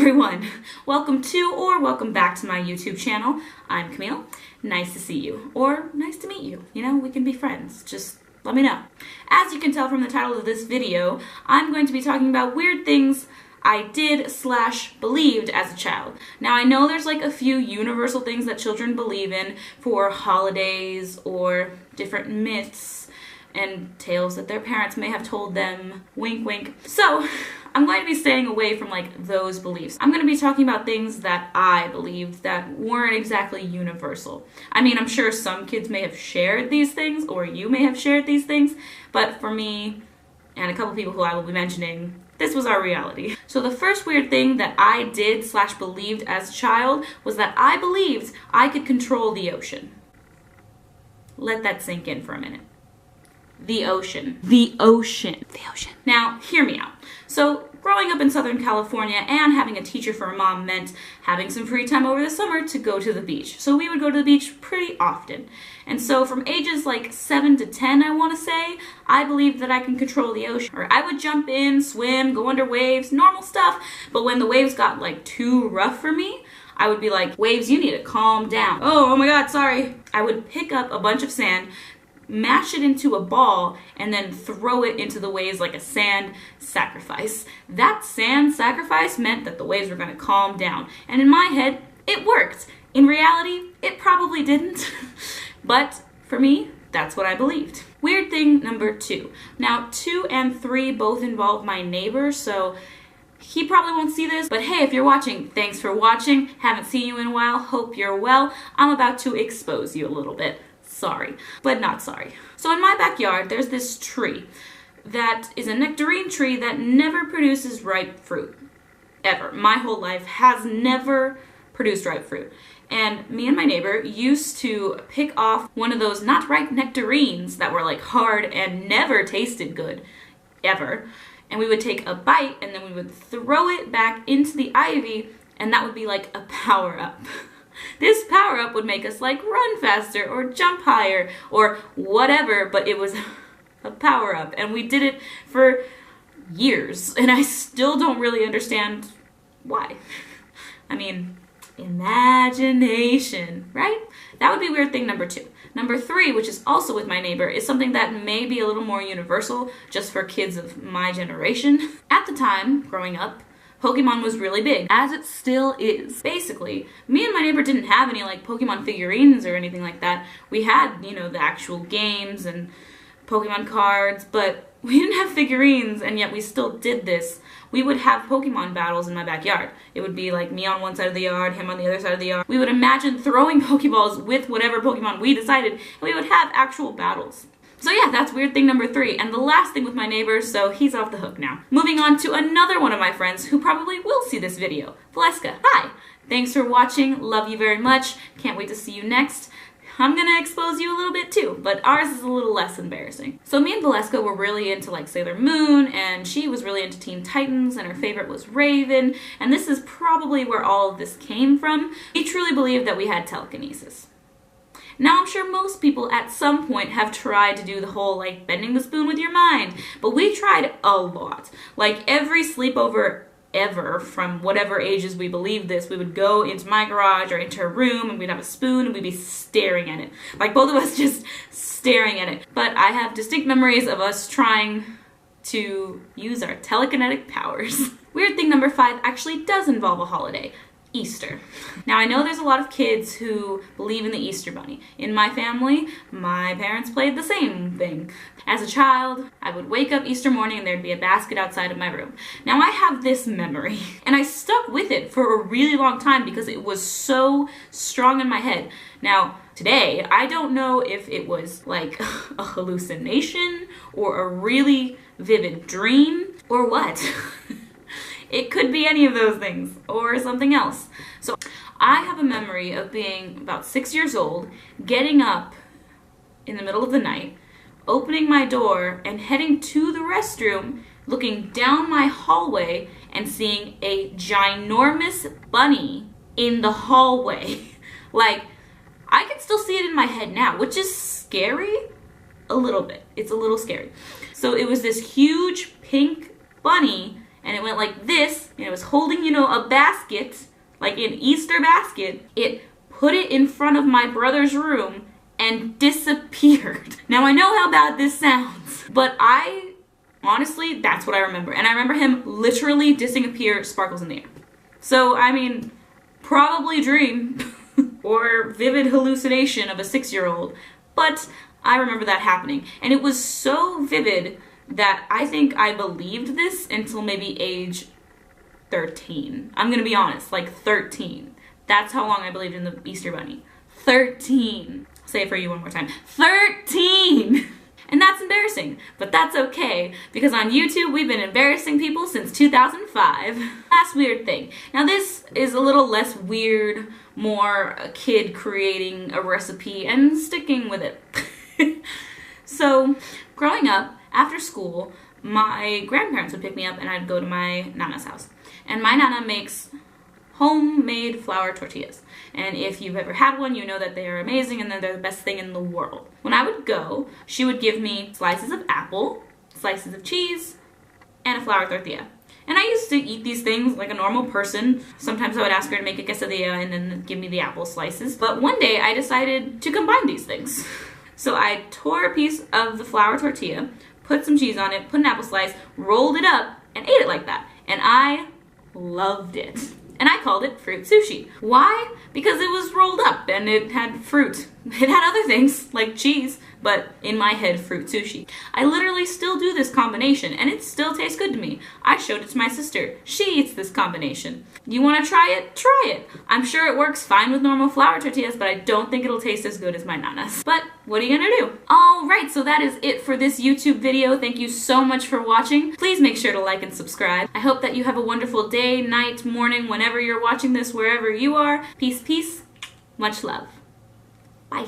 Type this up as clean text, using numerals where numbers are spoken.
everyone, welcome to or welcome back to my YouTube channel. I'm Camille. Nice to see you, or nice to meet you. You know, we can be friends. Just let me know. As you can tell from the title of this video, I'm going to be talking about weird things I did/believed as a child. Now I know there's like a few universal things that children believe in for holidays or different myths and tales that their parents may have told them, wink wink. So I'm going to be staying away from like those beliefs. I'm going to be talking about things that I believed that weren't exactly universal. I mean, I'm sure some kids may have shared these things, or you may have shared these things, but for me and a couple people who I will be mentioning, this was our reality. So the first weird thing that I did/believed as a child was that I believed I could control the ocean. Let that sink in for a minute. The ocean. The ocean. The ocean. Now, hear me out. So, growing up in Southern California and having a teacher for a mom meant having some free time over the summer to go to the beach. So we would go to the beach pretty often. And so from ages like 7 to 10, I want to say, I believed that I can control the ocean. Or I would jump in, swim, go under waves, normal stuff. But when the waves got like too rough for me, I would be like, waves, you need to calm down. Oh my God, sorry. I would pick up a bunch of sand, mash it into a ball, and then throw it into the waves like a sand sacrifice. That sand sacrifice meant that the waves were going to calm down. And in my head, it worked. In reality, it probably didn't. But for me, that's what I believed. Weird thing number 2. Now, 2 and 3 both involve my neighbor, so he probably won't see this, but hey, if you're watching, thanks for watching. Haven't seen you in a while. Hope you're well. I'm about to expose you a little bit. Sorry, but not sorry. So in my backyard, there's this tree that is a nectarine tree that never produces ripe fruit. Ever. My whole life has never produced ripe fruit. And me and my neighbor used to pick off one of those not ripe nectarines that were like hard and never tasted good, ever. And we would take a bite and then we would throw it back into the ivy, and that would be like a power-up. This power-up would make us like run faster or jump higher or whatever, but it was a power-up, and we did it for years, and I still don't really understand why. I mean, imagination, right? That would be weird thing number 2. Number 3, which is also with my neighbor, is something that may be a little more universal just for kids of my generation. At the time, growing up, Pokemon was really big, as it still is. Basically, me and my neighbor didn't have any like Pokemon figurines or anything like that. We had, you know, the actual games and Pokemon cards, but we didn't have figurines, and yet we still did this. We would have Pokemon battles in my backyard. It would be like me on one side of the yard, him on the other side of the yard. We would imagine throwing Pokeballs with whatever Pokemon we decided, and we would have actual battles. So yeah, that's weird thing number 3, and the last thing with my neighbor, so he's off the hook now. Moving on to another one of my friends who probably will see this video, Valeska. Hi! Thanks for watching, love you very much, can't wait to see you next. I'm gonna expose you a little bit too, but ours is a little less embarrassing. So me and Valeska were really into like Sailor Moon, and she was really into Teen Titans, and her favorite was Raven, and this is probably where all of this came from. We truly believed that we had telekinesis. Now, I'm sure most people at some point have tried to do the whole, like, bending the spoon with your mind, but we tried a lot. Like, every sleepover ever, from whatever ages we believed this, we would go into my garage or into a room, and we'd have a spoon, and we'd be staring at it. Like, both of us just staring at it. But I have distinct memories of us trying to use our telekinetic powers. Weird thing number 5 actually does involve a holiday. Easter. Now, I know there's a lot of kids who believe in the Easter Bunny. In my family, my parents played the same thing. As a child, I would wake up Easter morning and there'd be a basket outside of my room. Now, I have this memory, and I stuck with it for a really long time because it was so strong in my head. Now, today, I don't know if it was like a hallucination or a really vivid dream or what. It could be any of those things, or something else. So I have a memory of being about 6 years old, getting up in the middle of the night, opening my door, and heading to the restroom, looking down my hallway, and seeing a ginormous bunny in the hallway. Like, I can still see it in my head now, which is scary a little bit. It's a little scary. So it was this huge pink bunny, and it went like this, and it was holding, you know, a basket, like an Easter basket. It put it in front of my brother's room and disappeared. Now I know how bad this sounds, but honestly, that's what I remember. And I remember him literally disappear, sparkles in the air. So, I mean, probably dream or vivid hallucination of a 6-year-old, but I remember that happening. And it was so vivid that I think I believed this until maybe age 13. I'm gonna be honest, like 13. That's how long I believed in the Easter Bunny. 13. I'll say it for you one more time. 13! And that's embarrassing, but that's okay, because on YouTube we've been embarrassing people since 2005. Last weird thing. Now this is a little less weird, more a kid creating a recipe and sticking with it. So, growing up, after school, my grandparents would pick me up and I'd go to my Nana's house. And my Nana makes homemade flour tortillas. And if you've ever had one, you know that they are amazing and that they're the best thing in the world. When I would go, she would give me slices of apple, slices of cheese, and a flour tortilla. And I used to eat these things like a normal person. Sometimes I would ask her to make a quesadilla and then give me the apple slices. But one day I decided to combine these things. So I tore a piece of the flour tortilla, put some cheese on it, put an apple slice, rolled it up, and ate it like that. And I loved it. And I called it fruit sushi. Why? Because it was rolled up and it had fruit. It had other things like cheese, but in my head, fruit sushi. I literally still do this combination and it still tastes good to me. I showed it to my sister. She eats this combination. You want to try it? Try it. I'm sure it works fine with normal flour tortillas, but I don't think it'll taste as good as my Nana's. But what are you gonna do? Alright, so that is it for this YouTube video. Thank you so much for watching. Please make sure to like and subscribe. I hope that you have a wonderful day, night, morning, whenever you're watching this, wherever you are. Peace, peace. Much love. Bye.